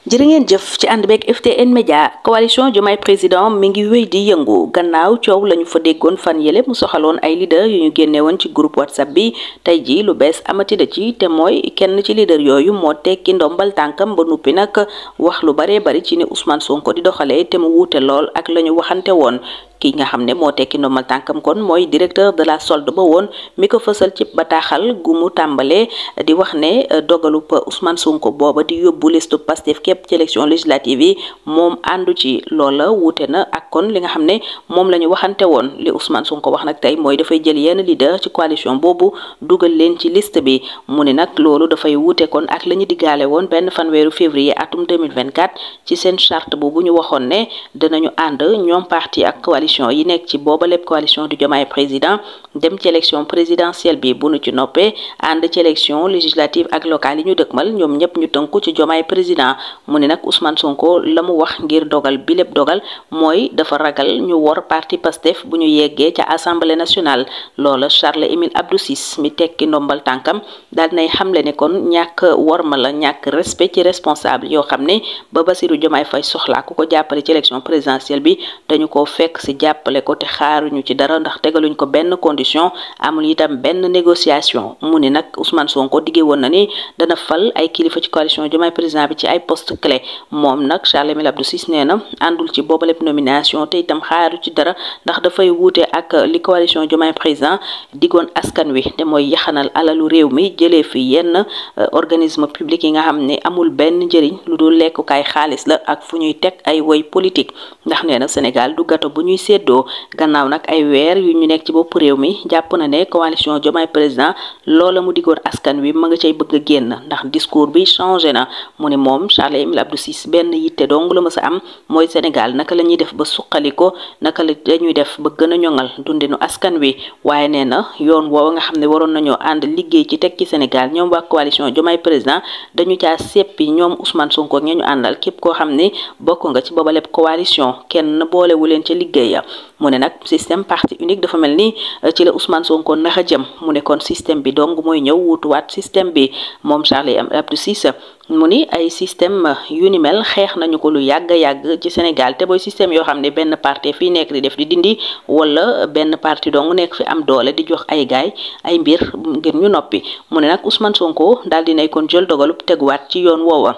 jërë ngeen jëf ci ànd beeg FTN Média coalition Diomaye président mi ngi wéy di yëngu gannaaw coow lañu fa déggoon fan yële mu soxaloon ay leader yu ñu génne woon ci groupe WhatsApp bi tey ji lu bees amati da ci te mooy kenn ci leader yooyu moo tekki ndombal tànkam ba nuppi nag wax lu baree bari ci ni Ousmane Sonko di doxalee te mu wuute lool ak la ñu waxante woon. ki nga xam ne moo tekki ndombal tànkam kon mooy directeur de la solde ba woon mi ko fësal ci bataaxal gu mu tàmbalee di wax ne dogalub Ousmane Sonko booba di yóbbu listu Pastef képp ci élection législative yi moom àndu ci loola wuute na ak kon li nga xam ne moom la ñu waxante woon li Ousmane Sonko wax nag tey mooy dafay jël yenn leader ci coalition boobu dugal leen ci liste bi mu ne nag loolu dafay wuute kon ak la ñu diggaale woon benn fanweeru février atum 2024 ci seen charte boobu ñu waxoon ne dinañu ànd ñoom parti ak coalition yi nekk ci booba lépp coalition du Diomaye président dem ci élection présidentielle bi bu nu ci noppee ànd ci élection législative ak locale yi ñu dëkkmal ñoom ñëpp ñu tënku ci Diomaye président mu ne nag Ousmane Sonko la mu wax ngir dogal bi lépp dogal mooy dafa ragal ñu wor parti Pastef bu ñu yeggee ca assemblée nationale loola Charles Émile Abdou Ciss mi tekki ndombal tànkam daal nay xamle ne kon ñàkk worma la ñàkk respect ci responsable yoo xam ne ba Bassirou Diomaye Faye soxlaa ku ko jàppale ci élection présidentielle bi dañu ko fekk si jàppale ko te xaaruñu ci dara ndax tegaluñ ko benn condition amul itam benn négociation mu ne nag Ousmane Sonko diggee woon na ni dana fal ay kilifa ci coalition Diomaye président bi ci ay poste clé moom nag Charles Émile Abdou Ciss nee na àndul ci booba lépp nomination te itam xaaru ci dara ndax dafay wuute ak li coalition Diomaye président diggoon askan wi te mooy yaxanal alalu réew mi jëlee fi yenn organisme public yi nga xam ne amul benn njëriñ lu dul lekkukaay xaalis la ak fu ñuy teg ay woy politique ndax nee na Sénégal du gato bu ñuy séddoo gannaaw nag ay weer yu ñu nekk ci bopp réew mi jàpp na ne coalition Diomaye président loola mu diggoon askan wi ma nga cay bëgg a génn ndax discours bi changé na mu ne moom Charles Émile Abdou Ciss benn yitte dong la mës a am mooy Sénégal naka la ñuy def ba suqali ko naka la ñuy def ba gën a ñoŋal dundinu askan wi waaye nee na yoon woowa nga xam ne waroon nañoo ànd liggéey ci teg ci Sénégal ñoom waa coalition Diomaye président dañu caa seppi ñoom Ousmane Sonko ak ña ñu àndal képp koo xam ne bokk nga ci booba lépp coalition kenn boolewu leen ca liggéeya mu ne nag système parti unique dafa mel ni ci la Ousmane Sonko nax a jëm mu ne kon système bi dong mooy ñëw wutuwaat système bi moom Charles Abdou Ciss mu ni ay système yu ni mel xeex nañu ko lu yàgg a yàgg ci Sénégal te booy système yoo xam ne benn parti fii nekk di def di dindi wala benn parti dong nekk fi am doole di jox ay gaay ay mbir ngir ñu noppi mu ne nag Ousmane Sonko daal di nay kon jël dogalub teguwaat ci yoon woowa.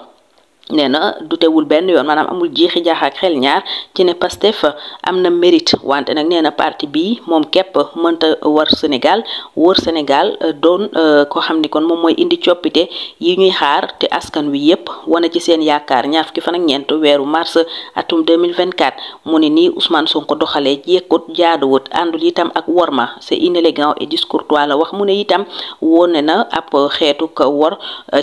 nee na dutewul benn yoon maanaam amul jiixi jaax ak xel ñaar ci ne Pastef am na mérite wante nag nee na parti bii moom képp mënta wër Sénégal doon koo xam ni kon moom mooy indi coppite yi ñuy xaar te askan wi yépp wane ci seen yaakaar ñaar fukki fan ak ñeent weeru mars atum 2024 mu ne nii Ousmane Sonko doxalee jekkut jaaduwut àndul itam ak worma c'est inélégant et discourtois la wax mu ne itam wone na ab xeetu ko wor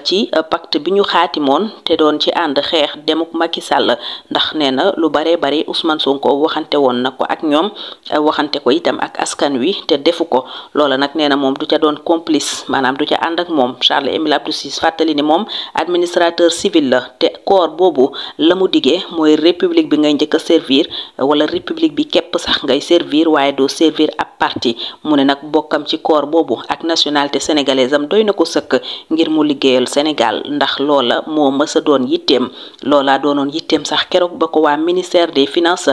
ci pacte bi ñu xaatimoon te doon ci ànd xeex demuk Macky Sall ndax nee na lu baree bari Ousmane Sonko waxante woon na ko ak ñoom waxante ko itam ak askan wi te defu ko loola nag nee na moom du ca doon complice maanaam du ca ànd ak moom Charles Émile Abdou Ciss fàttali ni moom administrateur civil la te corps boobu la mu diggee mooy république bi ngay njëkk a servir wala république bi képp sax ngay servir waaye doo servir ab parti mu ne nag bokkam ci corps boobu ak nationalité sénégalaise am doy na ko sëkk ngir mu liggéeyal Sénégal ndax loola moo mës a doon yitteem loola doonoon yitteem sax keroog ba ko waa ministère des finances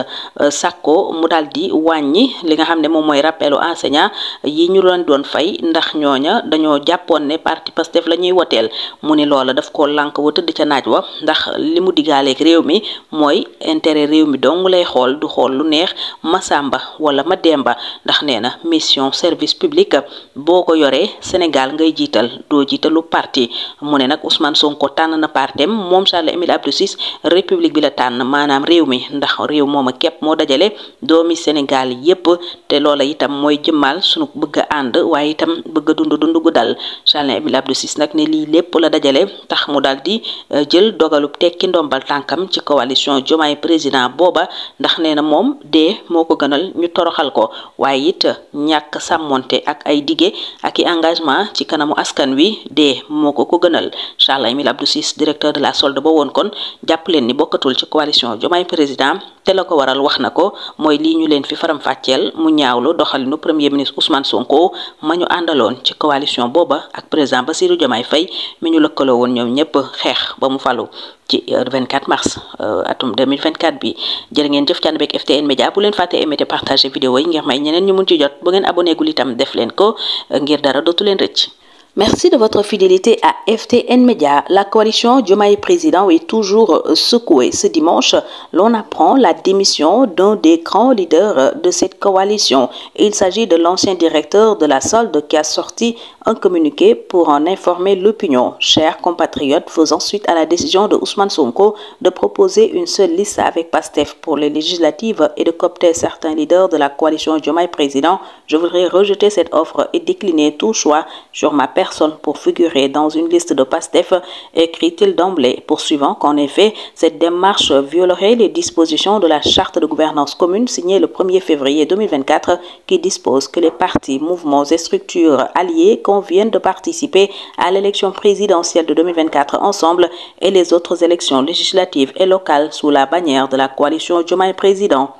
sàkko mu daal di wàññi li nga xam ne moom mooy rappelu enseignant yi ñu doon fay ndax ñooña dañoo jàppoon ne parti Pastef la ñuy woteel mu ni loola daf ko lànk wa tëdd ca naaj wa ndax li mu digaaleeg réew mi mooy intérêt réew mi dong lay xool du xool lu neex Masamba wala Mademba ndax nee na mission service public boo ko yoree Sénégal ngay jiital doo jiitalu parti mu ne nag Ousmane Sonko tànn na partem moom Charles Émile Abdou Ciss république bi la tànn maanaam réew mi ndax réew mooma képp moo dajale doomi Sénégal yépp te loola itam mooy jëmmal sunu bëgg a ànd waaye itam bëgg a dund gu dal Charles Émile Abdou Ciss nag ne lii lépp la dajale tax mu daal di jël dogalub tekki ndombal tànkam ci coalition Diomaye président booba ndax nee na moom dee moo ko gënal ñu toroxal ko waaye it ñàkk sàmmonte ak ay dige ak i engagement ci kanamu askan wi dee moo ko gënal Charles Émile Abdou Ciss directeur de la solde ba woon kon jàpp leen ni bokkatul ci coalition Diomaye Président te la ko waral wax na ko mooy lii ñu leen fi faram-fàcceel mu ñaawlu doxalinu premier ministre Ousmane Sonko ma ñu àndaloon ci coalition booba ak président Bassirou Diomaye Faye mi ñu lëkkaloo woon ñoom ñëpp xeex ba mu falu ci 24 mars atum 2024 bi. jërë ngeen jëf ci ànd beeg FTN Média bu leen fàtte aimer te partager vidéo yi ngir may ñeneen ñu mun ci jot bu ngeen abonné gul itam def leen ko ngir dara dootu leen rëcc. Merci de votre fidélité à FTN Média. La coalition Diomaye Président est toujours secouée. Ce dimanche, l'on apprend la démission d'un des grands leaders de cette coalition. Il s'agit de l'ancien directeur de la solde qui a sorti un communiqué pour en informer l'opinion. Chers compatriotes, faisant suite à la décision de Ousmane Sonko de proposer une seule liste avec PASTEF pour les législatives et de coopter certains leaders de la coalition Diomaye Président, je voudrais rejeter cette offre et décliner tout choix sur ma personne pour figurer dans une liste de PASTEF, écrit-il d'emblée, poursuivant qu'en effet, cette démarche violerait les dispositions de la charte de gouvernance commune signée le 1er février 2024 qui dispose que les partis, mouvements et structures alliés conviennent de participer à l'élection présidentielle de 2024 ensemble et les autres élections législatives et locales sous la bannière de la coalition Diomaye Président.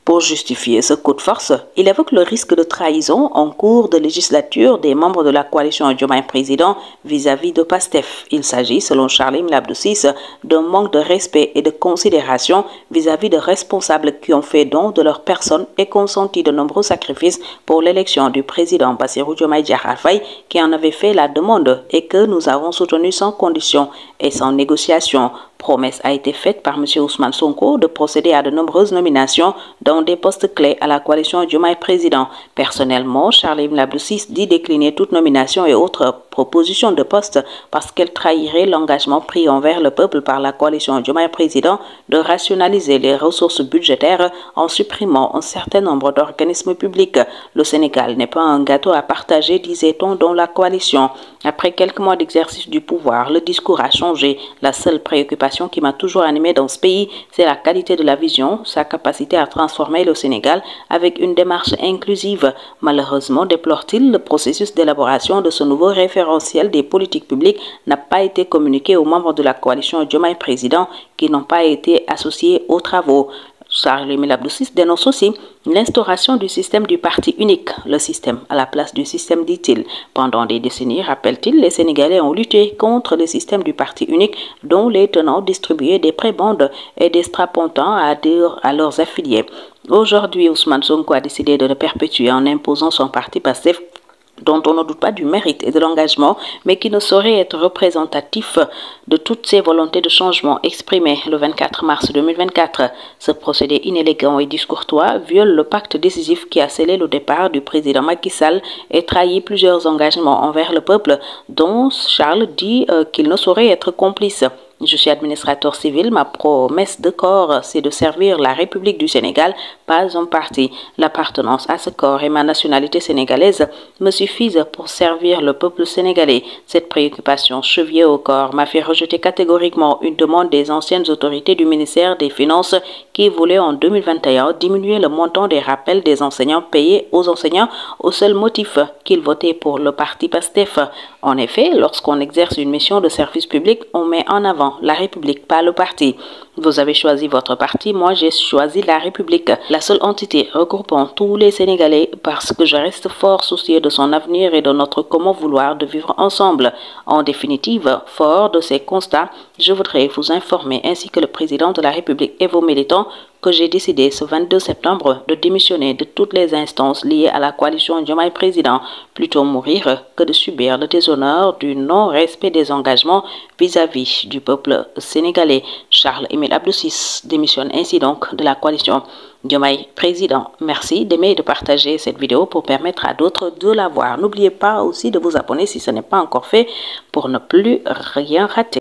Pour justifier ce coup de force, il évoque le risque de trahison en cours de législature des membres de la coalition Diomaye Président vis-à-vis de PASTEF. Il s'agit, selon Charles-Émile Abdou Ciss, d'un manque de respect et de considération vis-à-vis de responsables qui ont fait don de leur personne et consenti de nombreux sacrifices pour l'élection du président Bassirou Diomaye Diakhar Faye, qui en avait fait la demande et que nous avons soutenu sans condition et sans négociation. Promesse a été faite par M. Ousmane Sonko de procéder à de nombreuses nominations dans des postes clés à la coalition Diomaye Président. Personnellement, Charles-Émile Abdou Ciss dit décliner toute nomination et autres propositions de poste parce qu'elle trahirait l'engagement pris envers le peuple par la coalition Diomaye Président de rationaliser les ressources budgétaires en supprimant un certain nombre d'organismes publics. Le Sénégal n'est pas un gâteau à partager, disait-on dans la coalition. Après quelques mois d'exercice du pouvoir, le discours a changé. La seule préoccupation qui m'a toujours animé dans ce pays, c'est la qualité de la vision, sa capacité à transformer le Sénégal avec une démarche inclusive. Malheureusement, déplore-t-il, le processus d'élaboration de ce nouveau référentiel des politiques publiques n'a pas été communiqué aux membres de la coalition Diomaye Président qui n'ont pas été associés aux travaux. Charles-Émile Abdou Ciss dénonce aussi l'instauration du système du parti unique, le système à la place du système, dit-il. Pendant des décennies, rappelle-t-il, les Sénégalais ont lutté contre le système du parti unique dont les tenants distribuaient des prébendes et des strapontins à leurs affiliés. Aujourd'hui, Ousmane Sonko a décidé de le perpétuer en imposant son parti PASTEF, dont on ne doute pas du mérite et de l'engagement, mais qui ne saurait être représentatif de toutes ces volontés de changement exprimées le 24 mars 2024. Ce procédé inélégant et discourtois viole le pacte décisif qui a scellé le départ du président Macky Sall et trahit plusieurs engagements envers le peuple, dont Charles dit qu'il ne saurait être complice. Je suis administrateur civil, ma promesse de corps, c'est de servir la République du Sénégal, pas un parti. L'appartenance à ce corps et ma nationalité sénégalaise me suffisent pour servir le peuple sénégalais. Cette préoccupation chevillée au corps m'a fait rejeter catégoriquement une demande des anciennes autorités du ministère des Finances qui voulaient en 2021 diminuer le montant des rappels des enseignants payés aux enseignants au seul motif qu'ils votaient pour le parti PASTEF. En effet, lorsqu'on exerce une mission de service public, on met en avant la République, pas le parti. Vous avez choisi votre parti, moi j'ai choisi la République, la seule entité regroupant tous les Sénégalais parce que je reste fort soucieux de son avenir et de notre commun vouloir de vivre ensemble. En définitive, fort de ces constats, je voudrais vous informer ainsi que le président de la République et vos militants que j'ai décidé ce 22 septembre de démissionner de toutes les instances liées à la coalition Diomaye Président, plutôt mourir que de subir le déshonneur du non-respect des engagements vis-à-vis du peuple sénégalais. Charles-Émile Abdou Ciss démissionne ainsi donc de la coalition Diomaye Président. Merci d'aimer et de partager cette vidéo pour permettre à d'autres de la voir. N'oubliez pas aussi de vous abonner si ce n'est pas encore fait pour ne plus rien rater.